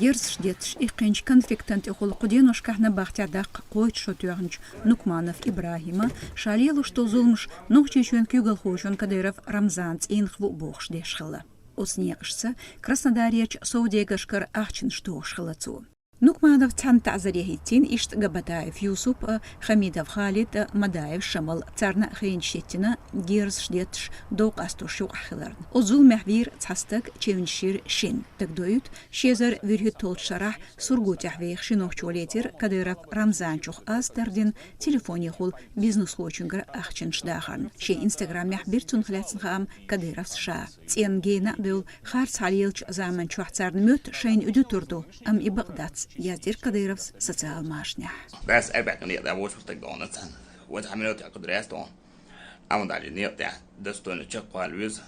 Герс детш икенч конфликтант ихолқуден ошкахна бахтядақ қойт шотуағынч Нукманов Ибрахима шалелу что зулмш нухчечуен кюгал хошон Кадыров Рамзанц инхву бохш дешхала. Оснеқшса Краснодарьяч Саудегашкар ахчин штошхалацу. Нукманов цан تعزريهيتين إشت قبتايف يوسف خميدов خالد مدايف شمال царна خينشتنا جيرز شديتش دوق أستوشو أخلرن. أزول محبير تحستك تشينشير شين تقدويت شيزر فيرهي تولت شرح سرقو تحويخ شنوخ چوليتر كديرف رمزان چوخ أستردين تليفوني خول بيزنس خوچنگر أخچن شداخن. شي إنستغرام محبير تنخلاتن خام كديرف شا. تين جينا بيل خارس حاليلش زامن چوخ царн ميت شين ادو تردو أم إبغدات يازدير Кадыров социал машнях. بس أربع كنية ده وش بتجونتن وتعملوا تعقد رأسهم. أما داري نية ده دستون الشق والوز